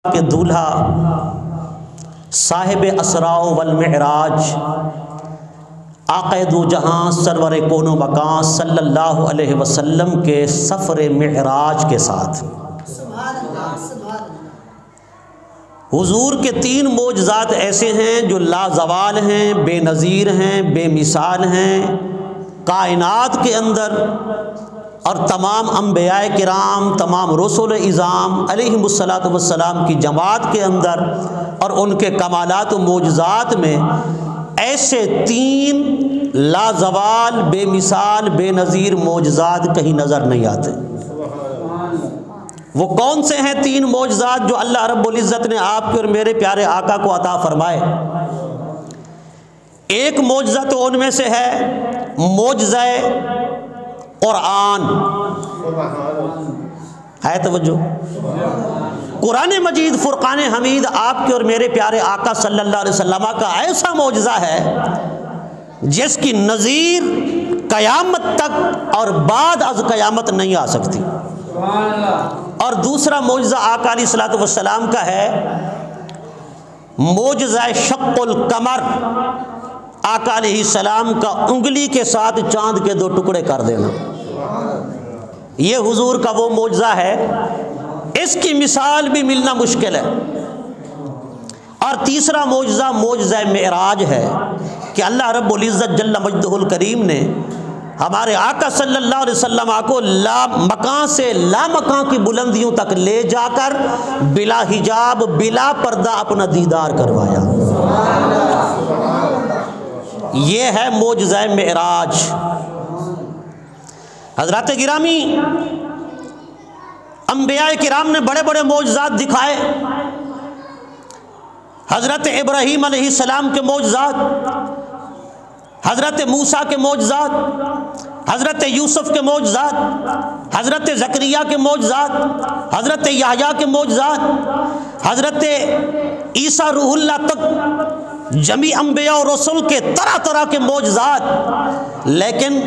کہ دولہا صاحب اسراء والمعراج آقا دو جہاں سرور کون و مکان صلی اللہ علیہ وسلم کے سفر معراج کے ساتھ حضور کے 3 معجزات ایسے ہیں جو لازوال ہیں، بے نظیر ہیں، بے مثال ہیں، کائنات کے اندر اور تمام انبیاء کرام، تمام رسول اعظام علیہم الصلاۃ والسلام کی جماعت کے اندر اور ان کے کمالات و معجزات میں ایسے 3 لازوال، بے مثال، بے نظیر معجزات کہیں نظر نہیں آتے۔ وہ کون سے ہیں 3 معجزات جو اللہ رب العزت نے آپ کے اور میرے پیارے آقا کو عطا فرمائے؟ ایک معجزہ تو ان میں سے ہے معجزہ قرآن۔ ہے توجہ؟ قرآن مجید فرقان حمید آپ کے اور میرے پیارے آقا صلی اللہ علیہ وسلم کا ایسا معجزہ ہے جس کی نظیر قیامت تک اور بعد از قیامت نہیں آ سکتی۔ اور دوسرا معجزہ آقا علیہ الصلوۃ والسلام کا ہے معجزہ شق القمر، آقا علیہ السلام کا انگلی کے ساتھ چاند کے 2 ٹکڑے کر دینا۔ یہ حضور کا وہ معجزہ ہے، اس کی مثال بھی ملنا مشکل ہے۔ اور تیسرا معجزہ معجزہ معراج ہے کہ اللہ رب العزت جل مجدہ الکریم نے ہمارے آقا صلی اللہ علیہ وسلم کو لا مکان سے لا مکان کی بلندیوں تک لے جا کر بلا حجاب، بلا پردہ اپنا دیدار کروایا۔ یہ ہے معجزہ معراج۔ حضرات گرامی، انبیاء کرام نے بڑے بڑے معجزات دکھائے۔ حضرت ابراہیم علیہ السلام کے معجزات، حضرت موسیٰ کے معجزات، حضرت یوسف کے معجزات، حضرت زکریا کے معجزات، حضرت یحییٰ کے معجزات، حضرت عیسیٰ روح اللہ تک جمیع انبیاء و رسول کے طرح طرح کے معجزات۔ لیکن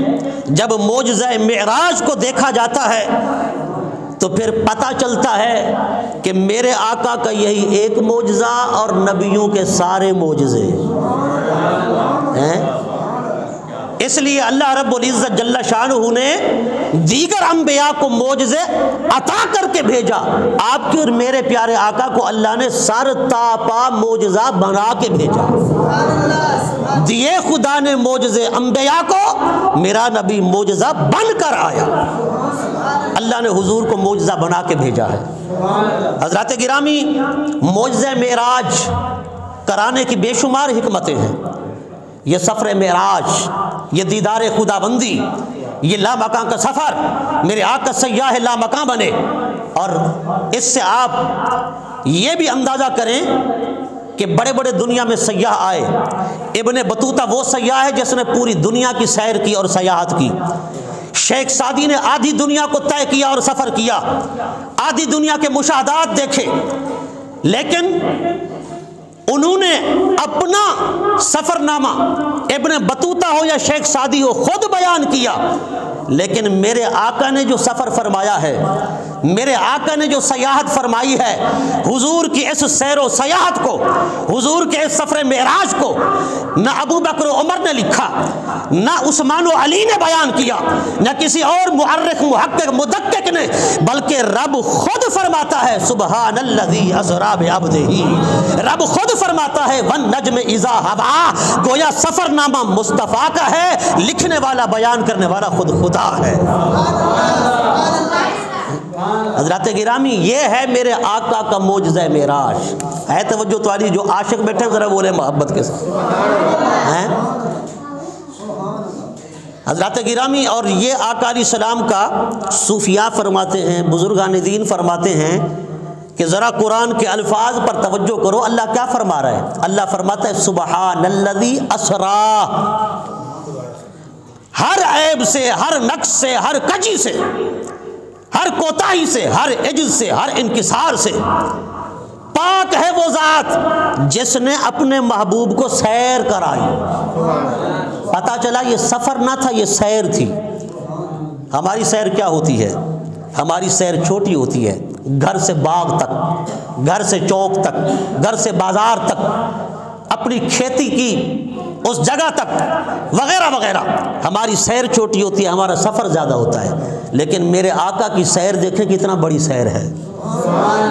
جب معجزہ معراج کو دیکھا جاتا ہے تو پھر پتہ چلتا ہے کہ میرے آقا کا یہی ایک معجزہ اور نبیوں کے سارے معجزے ہیں۔ اس لیے اللہ رب العزت جل شانہ نے دیگر انبیاء کو معجزے عطا کر کے بھیجا، آپ کے اور میرے پیارے آقا کو اللہ نے سر تا پا معجزہ بنا کے بھیجا۔ دیے خدا نے معجزے انبیاء کو، میرا نبی معجزہ بن کر آیا۔ اللہ نے حضور کو معجزہ بنا کے بھیجا ہے۔ حضرات گرامی، معجزہ معراج کرانے کی بے شمار حکمتیں ہیں۔ یہ سفر معراج، یہ دیدار خدا بندی، یہ لامکان کا سفر، میرے آقا سیاح لامکان بنے۔ اور اس سے آپ یہ بھی اندازہ کریں کہ بڑے بڑے دنیا میں سیاح آئے۔ ابن بطوطہ وہ سیاح ہے جس نے پوری دنیا کی سیر کی اور سیاحت کی۔ شیخ سعدی نے آدھی دنیا کو طے کیا اور سفر کیا، آدھی دنیا کے مشاہدات دیکھے، لیکن انہوں نے اپنا سفر نامہ ابن بطوطہ ہو یا شیخ سعدی ہو خود بیان کیا، لیکن میرے آقا نے جو سفر فرمایا ہے، میرے آقا نے جو سیاحت فرمائی ہے، حضور کی اس سیر و سیاحت کو، حضور کے اس سفر معراج کو نہ ابو بکر و عمر نے لکھا، نہ عثمان و علی نے بیان کیا، نہ کسی اور مؤرخ محقق مدقق نے، بلکہ رب خود فرماتا ہے سبحان الذی اسری بعبدہ۔ رب خود فرماتا ہے والنجم اذا ہوا، گویا سفر نامہ مصطفیٰ کا ہے، لکھنے والا بیان کرنے والا خود خدا ہے۔ حضرات گرامی، یہ ہے میرے آقا کا معجزہ معراج۔ ہے توجہ تمہاری؟ جو عاشق بیٹھے ذرا بولے محبت کے ساتھ ہیں۔ حضرات گرامی، اور یہ آقا علیہ السلام کا صوفیاء فرماتے ہیں، بزرگان دین فرماتے ہیں کہ ذرا قرآن کے الفاظ پر توجہ کرو۔ اللہ کیا فرما رہا ہے؟ اللہ فرماتا ہے سبحان الذی اسری، ہر عیب سے، ہر نقص سے، ہر کجی سے، ہر کوتاہی سے، ہر عجز سے، ہر انکسار سے پاک ہے وہ ذات جس نے اپنے محبوب کو سیر کرائی۔ پتہ چلا یہ سفر نہ تھا، یہ سیر تھی۔ ہماری سیر کیا ہوتی ہے؟ ہماری سیر چھوٹی ہوتی ہے، گھر سے باغ تک، گھر سے چوک تک، گھر سے بازار تک، اپنی کھیتی کی اس جگہ تک وغیرہ وغیرہ. ہماری سیر چھوٹی ہوتی ہے، ہمارا سفر زیادہ ہوتا ہے، لیکن میرے آقا کی سیر دیکھیں کتنا بڑی سیر ہے.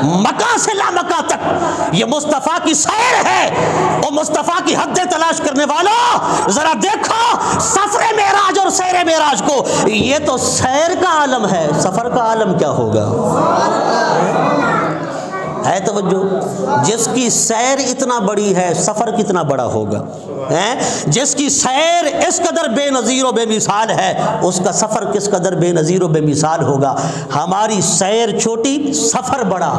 مکہ سے لا مکہ تک یہ مصطفیٰ کی سیر ہے. اور مصطفیٰ کی حدیں تلاش کرنے والوں ذرا دیکھو سفر معراج اور سیر معراج کو. یہ تو سیر کا عالم ہے، سفر کا عالم کیا ہوگا؟ ہے توجہ؟ جس کی سیر اتنا بڑی ہے سفر کتنا بڑا ہوگا؟ جس کی سیر اس قدر بے نظیر و بے مثال ہے اس کا سفر کس قدر بے نظیر و بے مثال ہوگا. ہماری سیر چھوٹی، سفر بڑا.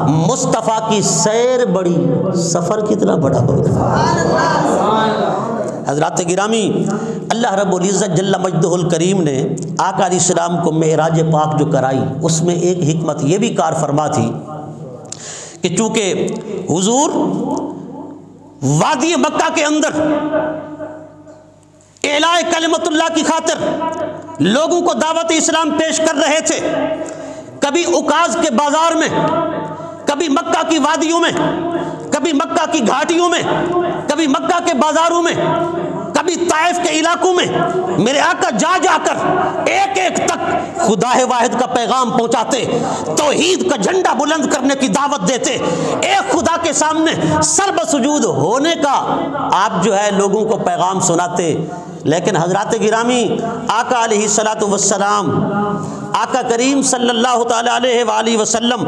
مصطفیٰ کی سیر بڑی، سفر کتنا بڑا ہوگا؟ حضرات گرامی، اللہ رب العزت جل مجدہ الکریم نے آقا علیہ السلام کو معراج پاک جو کرائی، اس میں ایک حکمت یہ بھی کار فرما تھی کہ چونکہ حضور وادی مکہ کے اندر اعلاء کلمت اللہ کی خاطر لوگوں کو دعوت اسلام پیش کر رہے تھے. کبھی عکاظ کے بازار میں، کبھی مکہ کی وادیوں میں، کبھی مکہ کی گھاٹیوں میں، کبھی مکہ کے بازاروں میں، کبھی طائف کے علاقوں میں میرے آقا جا جا کر ایک ایک تک خدا واحد کا پیغام پہنچاتے، توحید کا جھنڈا بلند کرنے کی دعوت دیتے، ایک خدا کے سامنے سر بسجود ہونے کا آپ جو ہے لوگوں کو پیغام سناتے. لیکن حضرات گرامی، آقا علیہ الصلاۃ والسلام، آقا کریم صلی اللہ تعالی علیہ وآلہ وسلم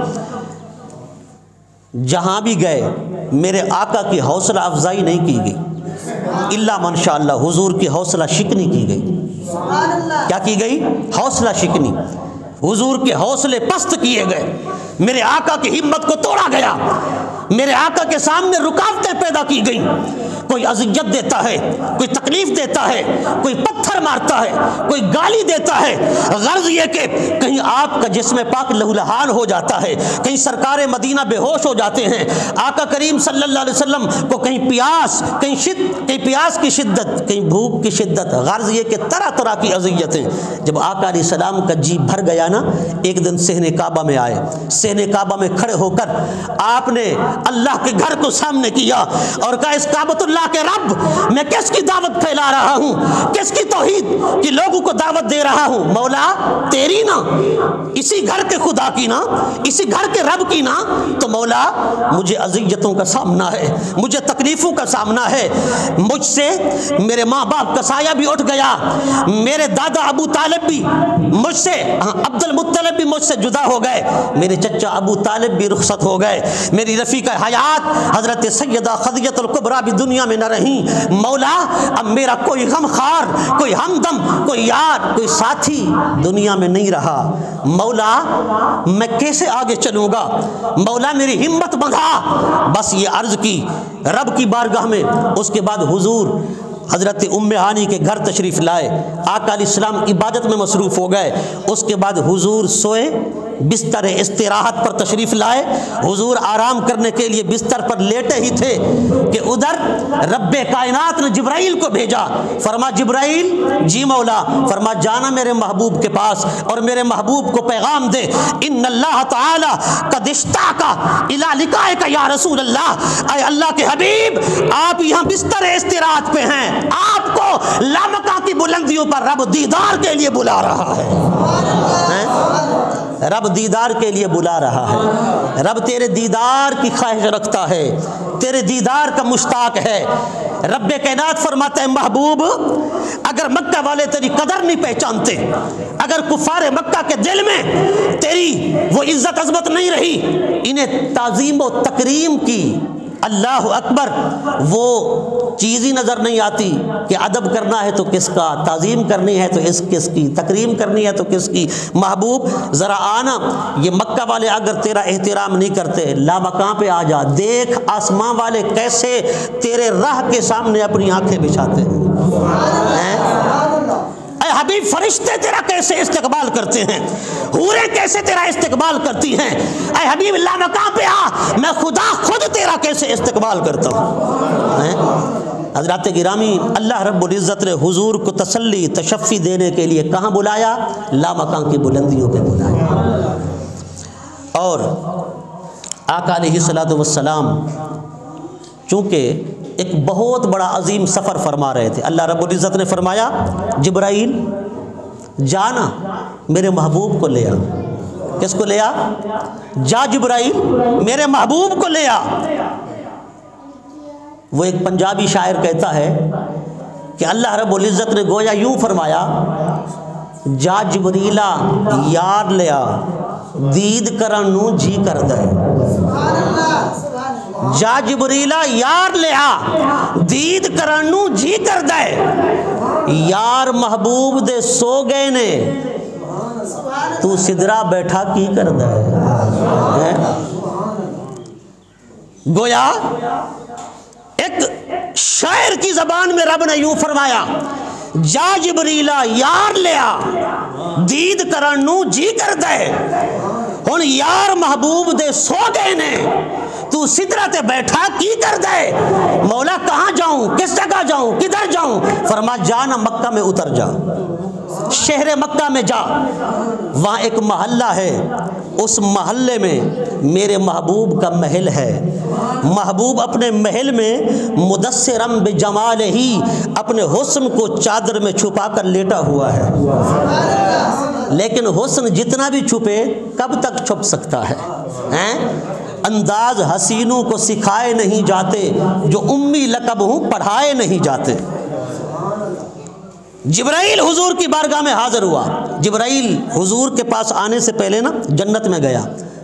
جہاں بھی گئے میرے آقا کی حوصلہ افزائی نہیں کی گئی، الا ماشاء اللہ حضور کی حوصلہ شکنی کی گئی. کیا کی گئی؟ حوصلہ شکنی. حضور کے حوصلے پست کیے گئے، میرے آقا کی ہمت کو توڑا گیا، میرے آقا کے سامنے رکاوٹیں پیدا کی گئیں. کوئی اذیت دیتا ہے، کوئی تکلیف دیتا ہے، کوئی پتھر مارتا ہے، کوئی گالی دیتا ہے. غرض یہ کہ کہیں آپ کا جسم پاک لہولہان ہو جاتا ہے، کہیں سرکار مدینہ بے ہوش ہو جاتے ہیں، آقا کریم صلی اللہ علیہ وسلم کو کہیں پیاس، کہیں پیاس کی شدت، کہیں بھوک کی شدت. غرض یہ کہ طرح طرح کی اذیتیں. جب آقا علیہ السلام کا جی بھر گیا نا، ایک دن صحن کعبہ میں آئے. صحن کعبہ میں کھڑے ہو کر آپ نے اللہ کے گھر کو سامنے کیا اور کہا اس کعبۃ اللہ کے رب، میں کس کی دعوت پھیلا رہا ہوں، کس کی توحید کی لوگوں کو دعوت دے رہا ہوں؟ مولا تیری نا، اسی گھر کے خدا کی نا، اسی گھر کے رب کی نا. تو مولا مجھے اذیتوں کا سامنا ہے، مجھے تکلیفوں کا سامنا ہے. مجھ سے میرے ماں باپ کا سایہ بھی اٹھ گیا، میرے دادا ابو طالب بھی مجھ سے، عبد المطلب بھی مجھ سے جدا ہو گئے، میرے چچا ابو طالب بھی رخصت ہو گئے، میری رفیقہ حیات حضرت سیدہ خدیجہ الکبریٰ بھی دنیا میں نہ رہیں. مولا اب میرا کوئی غم خار، کوئی ہمدم، کوئی یار، کوئی ساتھی دنیا میں نہیں رہا. مولا میں کیسے آگے چلوں گا؟ مولا میری ہمت بندھا. بس یہ عرض کی رب کی بارگاہ میں. اس کے بعد حضور حضرت ام ہانی کے گھر تشریف لائے. آقا علیہ السلام عبادت میں مصروف ہو گئے. اس کے بعد حضور سوئے، بستر استراحت پر تشریف لائے. حضور آرام کرنے کے لیے بستر پر لیٹے ہی تھے کہ ادھر رب کائنات نے جبرائیل کو بھیجا. فرما جبرائیل، جی مولا. فرما جانا میرے محبوب کے پاس اور میرے محبوب کو پیغام دے، ان اللہ تعالی قد اشتاق الی لقائک یا رسول اللہ. اے اللہ کے حبیب، آپ یہاں بستر استراحت پہ ہیں، آپ کو لامکاں کی بلندیوں پر رب دیدار کے لیے بلا رہا ہے. رب دیدار کے لیے بلا رہا ہے. رب تیرے دیدار کی خواہش رکھتا ہے، تیرے دیدار کا مشتاق ہے. رب کائنات فرماتا ہے محبوب، اگر مکہ والے تیری قدر نہیں پہچانتے، اگر کفار مکہ کے دل میں تیری وہ عزت عظمت نہیں رہی، انہیں تعظیم و تکریم کی، اللہ اکبر، وہ چیز ہی نظر نہیں آتی کہ ادب کرنا ہے تو کس کا، تعظیم کرنی ہے تو کس کی، تکریم کرنی ہے تو کس کی. محبوب ذرا آنا، یہ مکہ والے اگر تیرا احترام نہیں کرتے، لامکاں پہ آ جا، دیکھ آسمان والے کیسے تیرے راہ کے سامنے اپنی آنکھیں بچھاتے ہیں. اے حبیب، فرشتے تیرا کیسے استقبال کرتے ہیں، حوریں کیسے تیرا استقبال کرتی ہیں. اے حبیب لامکاں پہ آ، میں خدا خود تیرا کیسے استقبال کرتا ہوں. حضرات گرامی، اللہ رب العزت نے حضور کو تسلی تشفی دینے کے لیے کہاں بلایا؟ لامکاں کی بلندیوں پہ بلایا. اور آقا علیہ الصلوۃ والسلام چونکہ ایک بہت بڑا عظیم سفر فرما رہے تھے، اللہ رب العزت نے فرمایا جبرائیل جانا میرے محبوب کو لے آ۔ کس کو لے آ؟ جا جبرائیل میرے محبوب کو لے آ۔ وہ ایک پنجابی شاعر کہتا ہے کہ اللہ رب العزت نے گویا یوں فرمایا، جا جبریلا یار لے آ دید کرن نو جی کردا ہے۔ جا جبریلا یار لے آ دید کرن نو جی کردا ہے، یار محبوب دے سو گئے نے تو سدرا بیٹھا کی کردا ہے۔ گویا ایک شاعر کی زبان میں رب نے یوں فرمایا، جا جبریلا یار لے آ دید کرن نو جی کردا ہے، ہن یار محبوب دے سو گئے نے تو سدرا تے بیٹھا کی کردا ہے۔ مولا کہاں جاؤں، کس جگہ جاؤں، کدھر جاؤں؟ فرما جانا مکہ میں اتر جا، شہر مکہ میں جا، وہاں ایک محلہ ہے، اس محلے میں میرے محبوب کا محل ہے۔ محبوب اپنے محل میں مدثرم بجمالہ ہی اپنے حسن کو چادر میں چھپا کر لیٹا ہوا ہے، لیکن حسن جتنا بھی چھپے کب تک چھپ سکتا ہے؟ انداز حسینوں کو سکھائے نہیں جاتے، جو امی لقب ہوں پڑھائے نہیں جاتے۔ جبرائیل حضور کی بارگاہ میں حاضر ہوا۔ جبرائیل حضور کے پاس آنے سے پہلے نا جنت میں گیا،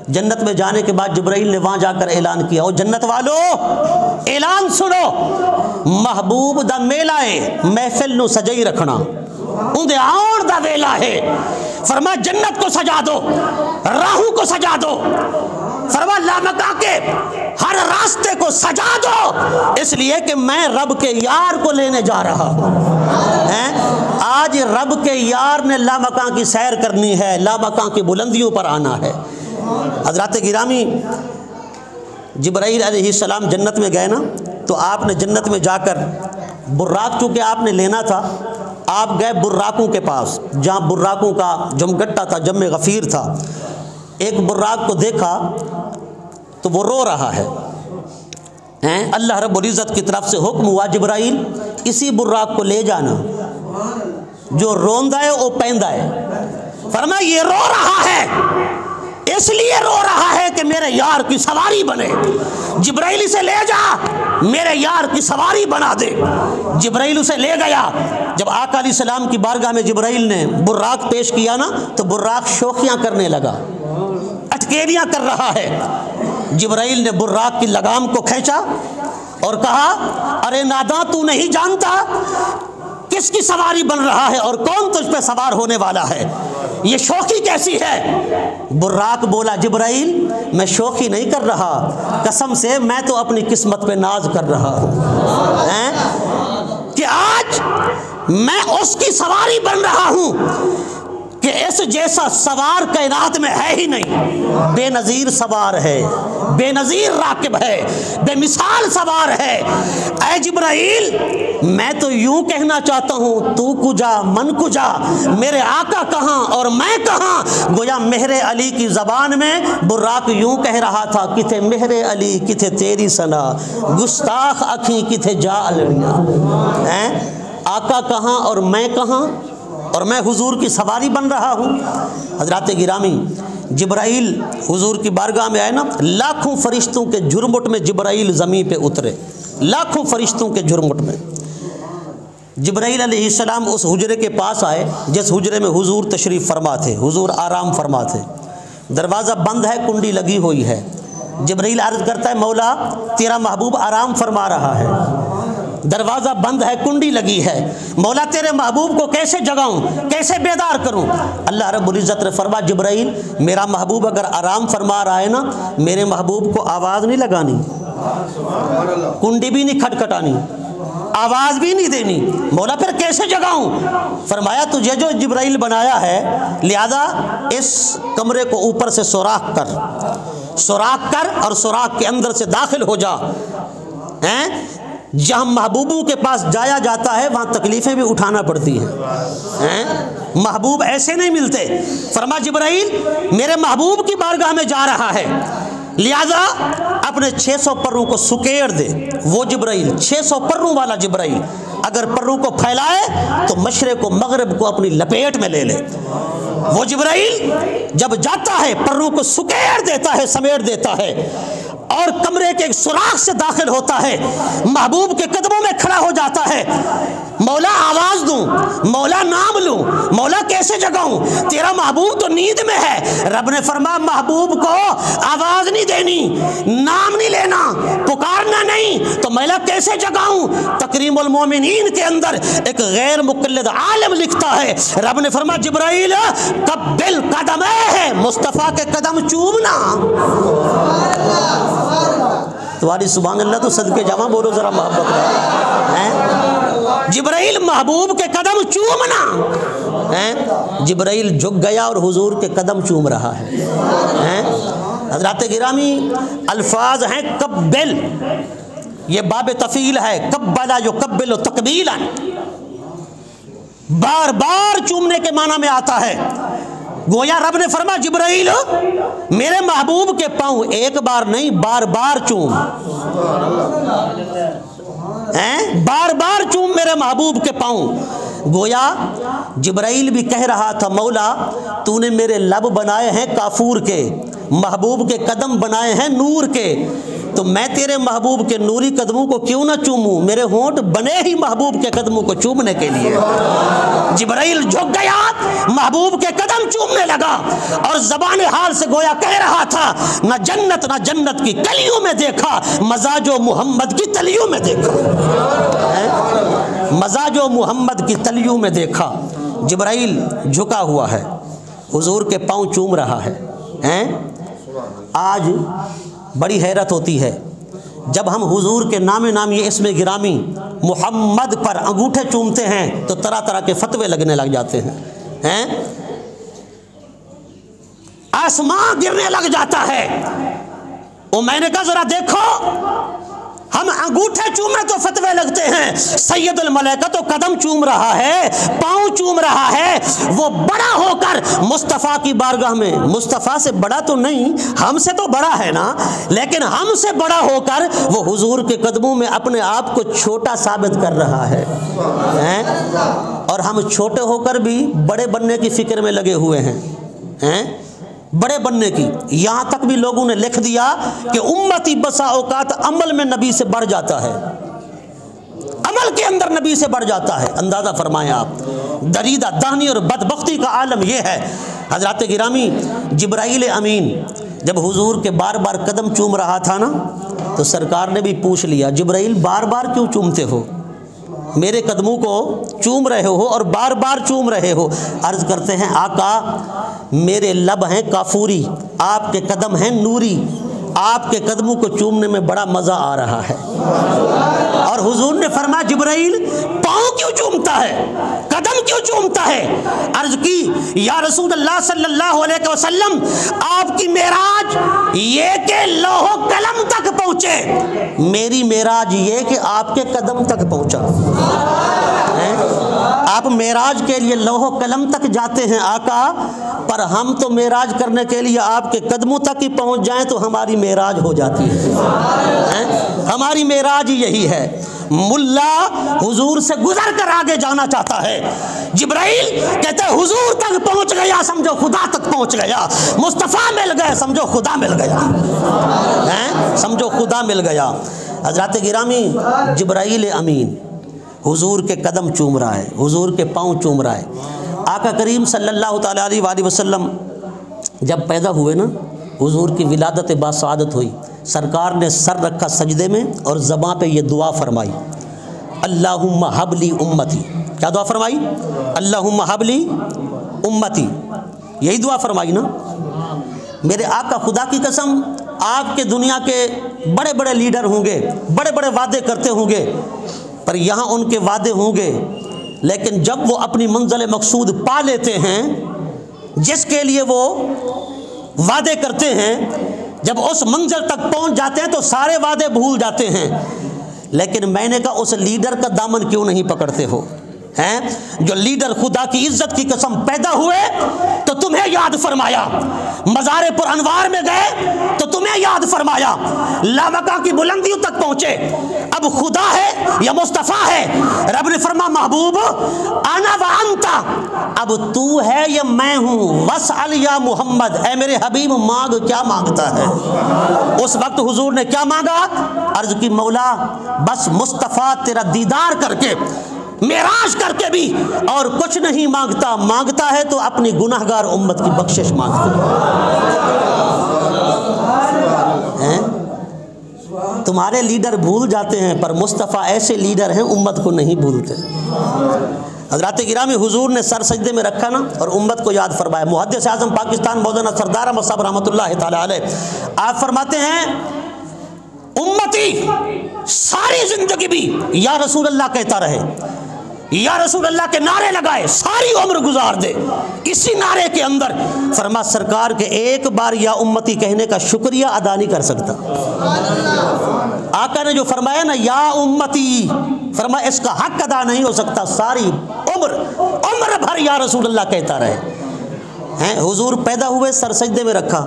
جنت میں جانے کے بعد جبرائیل نے وہاں جا کر اعلان کیا، او جنت والو اعلان سنو، محبوب دا میلہ ہے، محفل نو سجائی رکھنا، اندے آن دا ویلا ہے۔ فرما جنت کو سجا دو، راہوں کو سجا دو، فرما لامکا کے ہر راستے کو سجا دو، اس لیے کہ میں رب کے یار کو لینے جا رہا ہوں۔ آج رب کے یار نے لامکان کی سیر کرنی ہے، لامکان کی بلندیوں پر آنا ہے۔ حضرات گرامی، جبرائیل علیہ السلام جنت میں گئے نا، تو آپ نے جنت میں جا کر براق چونکہ آپ نے لینا تھا، آپ گئے براقوں کے پاس، جہاں براقوں کا جمگٹا تھا، جم غفیر تھا۔ ایک براق کو دیکھا تو وہ رو رہا ہے، اللہ رب العزت کی طرف سے حکم ہوا جبرائیل اسی براق کو لے جانا، جو روندا ہے وہ پیندا ہے۔ فرمایا یہ رو رہا ہے اس لیے رو رہا ہے کہ میرے یار کی سواری بنے، جبرائیل اسے لے جا میرے یار کی سواری بنا دے۔ جبرائیل اسے لے گیا۔ جب آقا علیہ السلام کی بارگاہ میں جبرائیل نے براق پیش کیا نا، تو براق شوخیاں کرنے لگا، اٹکیلیاں کر رہا ہے۔ جبرائیل نے براق کی لگام کو کھینچا اور کہا، ارے ناداں تو نہیں جانتا کس کی سواری بن رہا ہے اور کون تجھ پہ سوار ہونے والا ہے، یہ شوخی کیسی ہے؟ براق بولا، جبرائیل میں شوخی نہیں کر رہا، قسم سے میں تو اپنی قسمت پہ ناز کر رہا ہوں کہ آج میں اس کی سواری بن رہا ہوں کہ اس جیسا سوار کائنات میں ہے ہی نہیں، بے نظیر سوار ہے، بے نظیر راکب ہے، بے مثال سوار ہے۔ اے جبرائیل میں تو یوں کہنا چاہتا ہوں، تو کجا من کجا، میرے آقا کہاں اور میں کہاں؟ گویا مہر علی کی زبان میں براق یوں کہہ رہا تھا، کتھے مہر علی کتھے تیری ثنا، گستاخ اکھیں کتھے جا الڑیاں۔ آقا کہاں اور میں کہاں، اور میں حضور کی سواری بن رہا ہوں۔ حضرات گرامی، جبرائیل حضور کی بارگاہ میں آئے نا، لاکھوں فرشتوں کے جھرمٹ میں جبرائیل زمین پہ اترے، لاکھوں فرشتوں کے جھرمٹ میں۔ جبرائیل علیہ السلام اس حجرے کے پاس آئے جس حجرے میں حضور تشریف فرما تھے، حضور آرام فرما تھے۔ دروازہ بند ہے، کنڈی لگی ہوئی ہے۔ جبرائیل عرض کرتا ہے، مولا تیرا محبوب آرام فرما رہا ہے، دروازہ بند ہے، کنڈی لگی ہے، مولا تیرے محبوب کو کیسے جگاؤں، کیسے بیدار کروں؟ اللہ رب العزت نے فرمایا، جبرائیل میرا محبوب اگر آرام فرما رہا ہے نا، میرے محبوب کو آواز نہیں لگانی، کنڈی بھی نہیں کھٹکھٹانی، آواز بھی نہیں دینی۔ مولا پھر کیسے جگاؤں؟ فرمایا تجھے جو جبرائیل بنایا ہے، لہذا اس کمرے کو اوپر سے سوراخ کر، سوراخ کر اور سوراخ کے اندر سے داخل ہو جا۔ جہاں محبوبوں کے پاس جایا جاتا ہے وہاں تکلیفیں بھی اٹھانا پڑتی ہیں۔ محبوب ایسے نہیں ملتے۔ فرما جبرائیل میرے محبوب کی بارگاہ میں جا رہا ہے، لہذا اپنے 600 پروں کو سکیڑ دے۔ وہ جبرائیل 600 پروں والا جبرائیل اگر پروں کو پھیلائے تو مشرق و مغرب کو اپنی لپیٹ میں لے لے۔ وہ جبرائیل جب جاتا ہے پروں کو سکیڑ دیتا ہے، سمیٹ دیتا ہے، اور کمرے کے ایک سوراخ سے داخل ہوتا ہے، محبوب کے قدموں میں کھڑا ہو جاتا ہے۔ مولا آواز دوں، مولا نام لوں، مولا کیسے جگاؤں، تیرا محبوب تو نیند میں ہے۔ رب نے فرمایا محبوب کو آواز نہیں دینی، نام نہیں لینا، پکارنا نہیں، تو مولا کیسے جگاؤں۔ تکریم المومنین کے اندر ایک غیر مقلد عالم لکھتا ہے، رب نے فرمایا جبرائیل قبل قدمے ہے، مصطفیٰ کے قدم چومنا۔ تمہاری سبحان اللہ تو صدقے جمع بولو ذرا محبت ہے۔ جبرائیل محبوب کے قدم چومنا، جبرائیل جھک گیا اور حضور کے قدم چوم رہا ہے۔ حضرات گرامی الفاظ ہیں قبل، یہ باب تفعیل ہے، قبلا یقبل تقبیلا، بار بار چومنے کے معنی میں آتا ہے۔ گویا رب نے فرمایا جبرائیل میرے محبوب کے پاؤں ایک بار نہیں بار بار چوم، بار بار چوم میرے محبوب کے پاؤں۔ گویا جبرائیل بھی کہہ رہا تھا مولا تو نے میرے لب بنائے ہیں کافور کے، محبوب کے قدم بنائے ہیں نور کے، تو میں تیرے محبوب کے نوری قدموں کو کیوں نہ چوموں، میرے ہونٹ بنے ہی محبوب کے قدموں کو چومنے کے لیے۔ جبرائیل جھک گیا، محبوب کے قدم چومنے لگا، اور زبان حال سے گویا کہہ رہا تھا نہ جنت کی کلیوں میں دیکھا، مزاج و محمد کی تلیوں میں دیکھا، مزاج و محمد کی تلیوں میں دیکھا۔ جبرائیل جھکا ہوا ہے، حضور کے پاؤں چوم رہا ہے۔ آج بڑی حیرت ہوتی ہے جب ہم حضور کے نام نامی اسم گرامی محمد پر انگوٹھے چومتے ہیں تو طرح طرح کے فتوے لگنے لگ جاتے ہیں، آسمان گرنے لگ جاتا ہے۔ اور میں نے کہا ذرا دیکھو ہم انگوٹھے چومے تو فتوے لگتے ہیں، سید الملائکہ تو قدم چوم رہا ہے، پاؤں چوم رہا ہے، وہ بڑا ہو کر مصطفیٰ کی بارگاہ میں، مصطفیٰ سے بڑا تو نہیں، ہم سے تو بڑا ہے نا، لیکن ہم سے بڑا ہو کر وہ حضور کے قدموں میں اپنے آپ کو چھوٹا ثابت کر رہا ہے، اور ہم چھوٹے ہو کر بھی بڑے بننے کی فکر میں لگے ہوئے ہیں، بڑے بننے کی۔ یہاں تک بھی لوگوں نے لکھ دیا کہ امتی بسا اوقات عمل میں نبی سے بڑھ جاتا ہے، عمل کے اندر نبی سے بڑھ جاتا ہے۔ اندازہ فرمائیں آپ، دریدہ دہنی اور بدبختی کا عالم یہ ہے۔ حضرات گرامی جبرائیل امین جب حضور کے بار بار قدم چوم رہا تھا نا تو سرکار نے بھی پوچھ لیا جبرائیل بار بار کیوں چومتے ہو، میرے قدموں کو چوم رہے ہو اور بار بار چوم رہے ہو۔ عرض کرتے ہیں آقا میرے لب ہیں کافوری، آپ کے قدم ہیں نوری، آپ کے قدموں کو چومنے میں بڑا مزہ آ رہا ہے۔ اور حضور نے فرمایا جبرائیل پاؤں کیوں چومتا ہے، قدم کیوں چومتا ہے؟ عرض کی یا رسول اللہ صلی اللہ علیہ وسلم آپ کی معراج یہ کہ لوح و قلم تک پہنچے، میری معراج یہ کہ آپ کے قدم تک پہنچا۔ آپ معراج کے لیے لوح و قلم تک جاتے ہیں آقا، پر ہم تو معراج کرنے کے لیے آپ کے قدموں تک ہی پہنچ جائیں تو ہماری معراج ہو جاتی ہے۔ ہماری معراج یہی ہے۔ ملا حضور سے گزر کر آگے جانا چاہتا ہے، جبرائیل کہتے ہیں حضور تک پہنچ گیا سمجھو خدا تک پہنچ گیا، مصطفیٰ مل گئے سمجھو خدا مل گیا، سمجھو خدا مل گیا۔ حضرات گرامی جبرائیل امین حضور کے قدم چوم رہا ہے، حضور کے پاؤں چوم رہا ہے۔ آقا کریم صلی اللہ تعالیٰ علیہ وآلہ وسلم جب پیدا ہوئے نا، حضور کی ولادت باسعادت ہوئی، سرکار نے سر رکھا سجدے میں اور زباں پہ یہ دعا فرمائی، اللہم ہب لی امتی۔ کیا دعا فرمائی؟ اللہم ہب لی امتی، یہی دعا فرمائی نا۔ میرے آقا خدا کی قسم آپ کے دنیا کے بڑے بڑے لیڈر ہوں گے، بڑے بڑے وعدے کرتے ہوں گے، پر یہاں ان کے وعدے ہوں گے، لیکن جب وہ اپنی منزل مقصود پا لیتے ہیں جس کے لیے وہ وعدے کرتے ہیں، جب اس منزل تک پہنچ جاتے ہیں تو سارے وعدے بھول جاتے ہیں۔ لیکن میں نے کہا اس لیڈر کا دامن کیوں نہیں پکڑتے ہو؟ ہیں جو لیڈر خدا کی عزت کی قسم پیدا ہوئے تو تمہیں یاد فرمایا، مزار پر انوار میں گئے تو تمہیں یاد فرمایا، لامکاں کی بلندیوں تک پہنچے، اب خدا ہے یا مصطفیٰ ہے؟ رب نے فرمایا محبوب انا وانتا، اب تو ہے یا میں ہوں، وسأل یا محمد، اے میرے حبیب مانگ، کیا مانگتا ہے؟ اس وقت حضور نے کیا مانگا؟ عرض کی مولا بس مصطفیٰ تیرا دیدار کر کے، معراج کر کے بھی اور کچھ نہیں مانگتا، مانگتا ہے تو اپنی گناہگار امت کی بخشش مانگتا ہے۔ تمہارے لیڈر بھول جاتے ہیں پر مصطفیٰ ایسے لیڈر ہیں امت کو نہیں بھولتے۔ حضرات گرامی حضور نے سر سجدے میں رکھا نا اور امت کو یاد فرمایا۔ محدث اعظم پاکستان مولانا سردار احمد صاحب رحمۃ اللہ تعالی علیہ آپ فرماتے ہیں امتی ساری زندگی بھی یا رسول اللہ کہتا رہے، یا رسول اللہ کے نعرے لگائے، ساری عمر گزار دے اسی نعرے کے اندر، فرما سرکار کے ایک بار یا امتی کہنے کا شکریہ ادا نہیں کر سکتا۔ آقا نے جو فرمایا نا یا امتی، فرمایا اس کا حق ادا نہیں ہو سکتا، ساری عمر بھر یا رسول اللہ کہتا رہے۔ حضور پیدا ہوئے سر سجدے میں رکھا،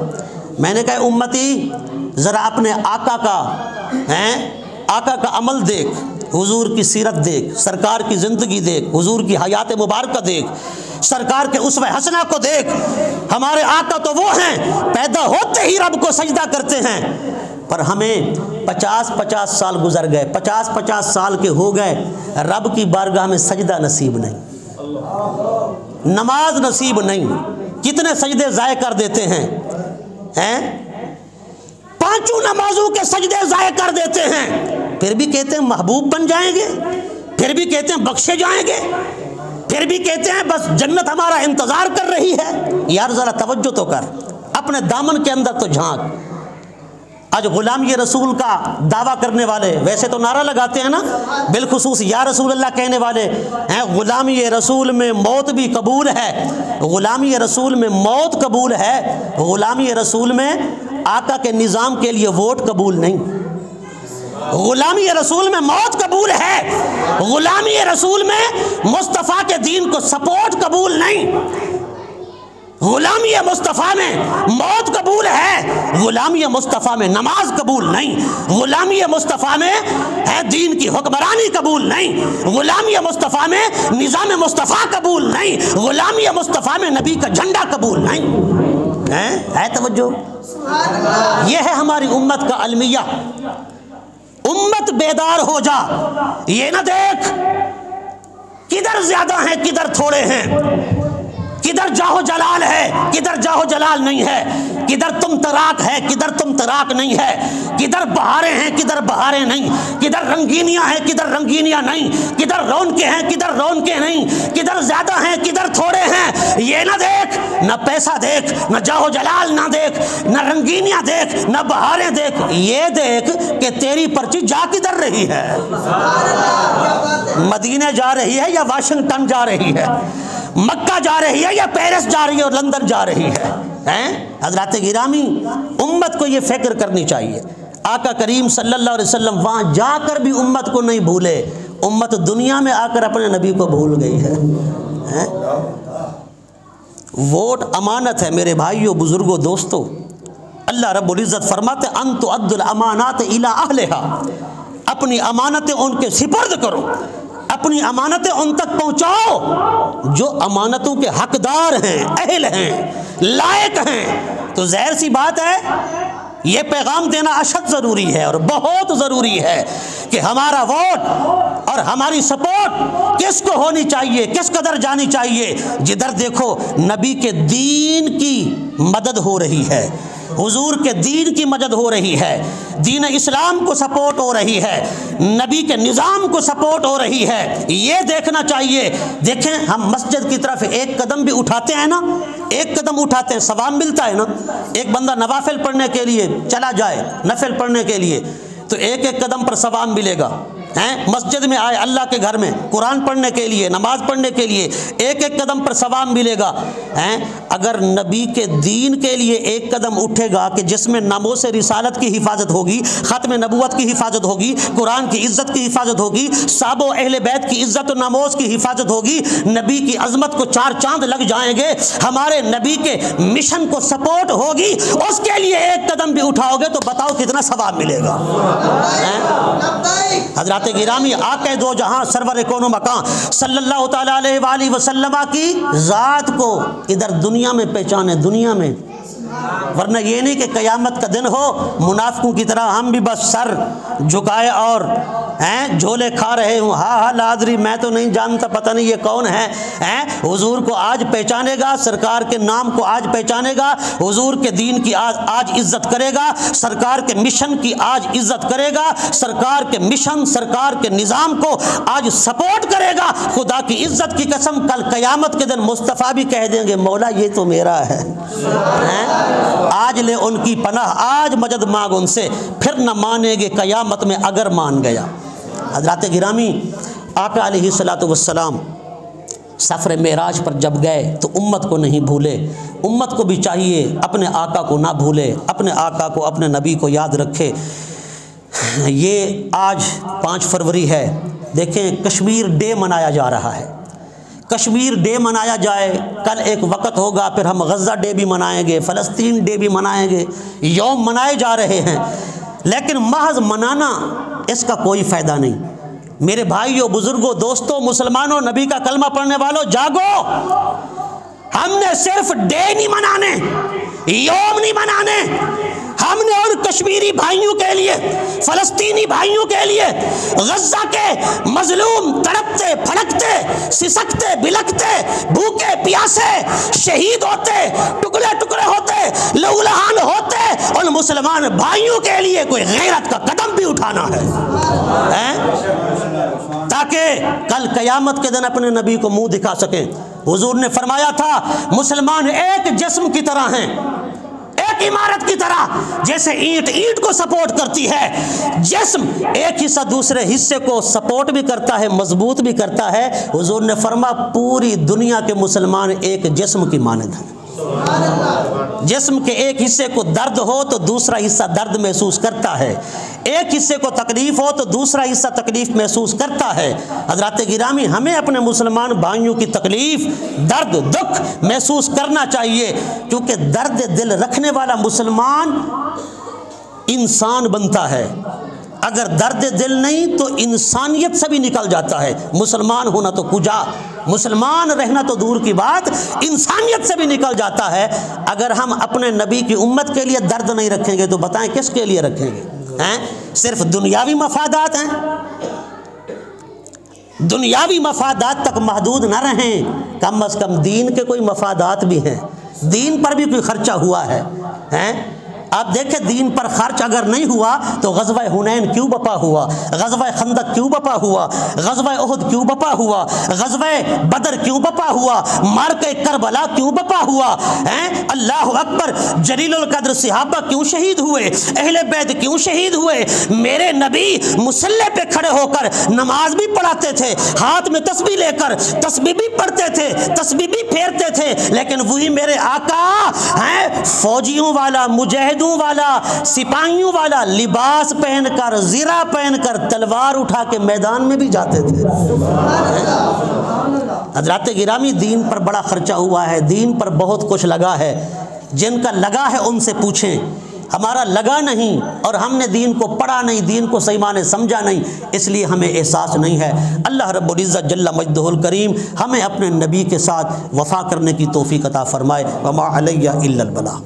میں نے کہا امتی ذرا اپنے آقا کا عمل دیکھ، حضور کی سیرت دیکھ، سرکار کی زندگی دیکھ، حضور کی حیات مبارکہ دیکھ، سرکار کے اسوہ حسنہ کو دیکھ۔ ہمارے آقا تو وہ ہیں پیدا ہوتے ہی رب کو سجدہ کرتے ہیں، پر ہمیں 50 سال گزر گئے، 50 سال کے ہو گئے، رب کی بارگاہ میں سجدہ نصیب نہیں، نماز نصیب نہیں، کتنے سجدے ضائع کر دیتے ہیں، 5 نمازوں کے سجدے ضائع کر دیتے ہیں، پھر بھی کہتے ہیں محبوب بن جائیں گے، پھر بھی کہتے ہیں بخشے جائیں گے، پھر بھی کہتے ہیں بس جنت ہمارا انتظار کر رہی ہے۔ یار ذرا توجہ تو کر، اپنے دامن کے اندر تو جھانک۔ آج غلامی رسول کا دعویٰ کرنے والے ویسے تو نعرہ لگاتے ہیں نا، بالخصوص یا رسول اللہ کہنے والے ہیں، غلامی رسول میں موت بھی قبول ہے، غلامی رسول میں موت قبول ہے، غلامی رسول میں آقا کے نظام کے لیے ووٹ قبول نہیں، غلامی رسول میں موت قبول ہے، غلامی رسول میں مصطفیٰ کے دین کو سپورٹ قبول نہیں، غلامی مصطفیٰ میں موت قبول ہے، غلامی مصطفیٰ میں نماز قبول نہیں، غلامی مصطفیٰ میں ہے دین کی حکمرانی قبول نہیں، غلامی مصطفیٰ میں نظام مصطفیٰ قبول نہیں، غلامی مصطفیٰ میں نبی کا جھنڈا قبول نہیں ہے۔ توجہ، یہ ہے ہماری امت کا المیہ۔ امت بیدار ہو جا، یہ نہ دیکھ کدھر زیادہ ہیں کدھر تھوڑے ہیں، کدھر جاہو جلال ہے کدھر جاہو جلال نہیں ہے، کدھر تم تراک ہے کدھر تم تراک نہیں ہے، کدھر بہاریں ہیں کدھر بہاریں نہیں، کدھر رنگینیاں ہیں کدھر رنگینیاں نہیں، کدھر رونقیں ہیں کدھر رونقیں نہیں، کدھر زیادہ ہیں کدھر تھوڑے ہیں۔ یہ نہ دیکھ، نہ پیسہ دیکھ، نہ جاہو جلال نہ دیکھ، نہ رنگینیاں دیکھ، نہ بہاریں دیکھ، یہ دیکھ کہ تیری پرچی جا کدھر رہی ہے، مدینے جا رہی ہے یا واشنگٹن جا رہی ہے، مکہ جا رہی ہے یا پیرس جا رہی ہے اور لندن جا رہی ہے۔ حضرات گرامی امت کو یہ فکر کرنی چاہیے، آقا کریم صلی اللہ علیہ وسلم وہاں جا کر بھی امت کو نہیں بھولے، امت دنیا میں آ کر اپنے نبی کو بھول گئی ہے۔ ووٹ امانت ہے میرے بھائیوں بزرگوں دوستوں، اللہ رب العزت فرماتے ان تؤدوا الامانات الی اہلھا، اپنی امانتیں ان کے سپرد کرو، اپنی امانتیں ان تک پہنچاؤ جو امانتوں کے حقدار ہیں، اہل ہیں، لائق ہیں۔ تو ظاہر سی بات ہے یہ پیغام دینا اشد ضروری ہے اور بہت ضروری ہے کہ ہمارا ووٹ اور ہماری سپورٹ کس کو ہونی چاہیے، کس قدر جانی چاہیے، جدھر دیکھو نبی کے دین کی مدد ہو رہی ہے، حضور کے دین کی مدد ہو رہی ہے، دین اسلام کو سپورٹ ہو رہی ہے، نبی کے نظام کو سپورٹ ہو رہی ہے، یہ دیکھنا چاہیے۔ دیکھیں ہم مسجد کی طرف ایک قدم بھی اٹھاتے ہیں نا، ایک قدم اٹھاتے ہیں ثواب ملتا ہے نا، ایک بندہ نوافل پڑھنے کے لیے چلا جائے، نفل پڑھنے کے لیے تو ایک قدم پر ثواب ملے گا، مسجد میں آئے اللہ کے گھر میں قرآن پڑھنے کے لیے، نماز پڑھنے کے لیے، ایک ایک قدم پر ثواب ملے گا۔ اگر نبی کے دین کے لیے ایک قدم اٹھے گا کہ جس میں ناموس رسالت کی حفاظت ہوگی، ختم نبوت کی حفاظت ہوگی، قرآن کی عزت کی حفاظت ہوگی، صحابہ و اہل بیت کی عزت و ناموس کی حفاظت ہوگی، نبی کی عظمت کو چار چاند لگ جائیں گے، ہمارے نبی کے مشن کو سپورٹ ہوگی، اس کے لیے ایک قدم بھی اٹھاؤ گے تو بتاؤ کتنا ثواب ملے گا۔ حضرات گرامی، آقا دو جہاں سرور کون و مکان صلی اللہ تعالیٰ علیہ وآلہ وسلم کی ذات کو ادھر دنیا میں پہچانے، دنیا میں، ورنہ یہ نہیں کہ قیامت کا دن ہو منافقوں کی طرح ہم بھی بس سر جھکائے اور جھولے کھا رہے ہوں، ہاں لادری میں تو نہیں جانتا، پتہ نہیں یہ کون ہے۔ حضور کو آج پہچانے گا، سرکار کے نام کو آج پہچانے گا، حضور کے دین کی آج عزت کرے گا، سرکار کے مشن کی آج عزت کرے گا، سرکار کے مشن، سرکار کے نظام کو آج سپورٹ کرے گا۔ خدا کی عزت کی قسم کل قیامت کے دن مصطفیٰ بھی کہہ دیں گے مولا یہ تو میرا ہے۔ آج لے ان کی پناہ، آج مجد مانگ ان سے، پھر نہ مانیں گے قیامت میں اگر مان گیا۔ حضرات گرامی، آقا علیہ الصلوۃ والسلام سفر معراج پر جب گئے تو امت کو نہیں بھولے، امت کو بھی چاہیے اپنے آقا کو نہ بھولے، اپنے آقا کو، اپنے نبی کو یاد رکھے۔ یہ آج 5 فروری ہے، دیکھیں کشمیر ڈے منایا جا رہا ہے، کشمیر ڈے منایا جائے، کل ایک وقت ہوگا پھر ہم غزہ ڈے بھی منائیں گے، فلسطین ڈے بھی منائیں گے، یوم منائے جا رہے ہیں، لیکن محض منانا اس کا کوئی فائدہ نہیں۔ میرے بھائیوں، بزرگوں، دوستوں، مسلمانوں، نبی کا کلمہ پڑھنے والوں، جاگو، ہم نے صرف ڈے نہیں منانے، یوم نہیں منانے، ہم نے اور کشمیری بھائیوں کے لیے، فلسطینی بھائیوں کے لیے، غزہ کے مظلوم تڑپتے پھڑکتے سسکتے بلکتے بھوکے پیاسے شہید ہوتے ٹکڑے ٹکڑے ہوتے لہو لہان ہوتے ان مسلمان بھائیوں کے لیے کوئی غیرت کا قدم بھی اٹھانا ہے تاکہ کل قیامت کے دن اپنے نبی کو منہ دکھا سکیں۔ حضور نے فرمایا تھا مسلمان ایک جسم کی طرح ہیں، ایک عمارت کی طرح، جیسے اینٹ اینٹ کو سپورٹ کرتی ہے، جسم ایک حصہ دوسرے حصے کو سپورٹ بھی کرتا ہے، مضبوط بھی کرتا ہے۔ حضور نے فرمایا پوری دنیا کے مسلمان ایک جسم کی مانند ہیں، جسم کے ایک حصے کو درد ہو تو دوسرا حصہ درد محسوس کرتا ہے، ایک حصے کو تکلیف ہو تو دوسرا حصہ تکلیف محسوس کرتا ہے۔ حضرات گرامی، ہمیں اپنے مسلمان بھائیوں کی تکلیف، درد، دکھ محسوس کرنا چاہیے، کیونکہ درد دل رکھنے والا مسلمان انسان بنتا ہے، اگر درد دل نہیں تو انسانیت سے بھی نکل جاتا ہے۔ مسلمان ہونا تو کجا، مسلمان رہنا تو دور کی بات، انسانیت سے بھی نکل جاتا ہے۔ اگر ہم اپنے نبی کی امت کے لیے درد نہیں رکھیں گے تو بتائیں کس کے لیے رکھیں گے؟ صرف دنیاوی مفادات ہیں؟ دنیاوی مفادات تک محدود نہ رہیں، کم از کم دین کے کوئی مفادات بھی ہیں، دین پر بھی کوئی خرچہ ہوا ہے۔ آپ دیکھیں دین پر خرچ اگر نہیں ہوا تو غزوہ حنین کیوں بپا ہوا، غزوہ خندق کیوں بپا ہوا، غزوہ احد کیوں بپا ہوا، غزوہ بدر کیوں بپا ہوا، معرکہ کربلا کیوں بپا ہوا، اللہ اکبر، جلیل القدر صحابہ کیوں شہید ہوئے، اہل بیت کیوں شہید ہوئے۔ میرے نبی مصلی پہ کھڑے ہو کر نماز بھی پڑھاتے تھے، ہاتھ میں تسبیح لے کر تسبیح بھی پڑھتے تھے، تسبیح بھی پھیرتے تھے، لیکن وہی میرے آقا فوجیوں والا، مجاہد والا، سپاہیوں والا لباس پہن کر، زرہ پہن کر، تلوار اٹھا کے میدان میں بھی جاتے تھے۔ حضرات گرامی، دین پر بڑا خرچہ ہوا ہے، دین پر بہت کچھ لگا ہے، جن کا لگا ہے ان سے پوچھیں، ہمارا لگا نہیں اور ہم نے دین کو پڑھا نہیں، دین کو صحیح معنی سمجھا نہیں، اس لیے ہمیں احساس نہیں ہے۔ اللہ رب العزت جل مجدہ الکریم ہمیں اپنے نبی کے ساتھ وفا کرنے کی توفیق عطا فرمائے۔ وما علیہ الا البلاغ۔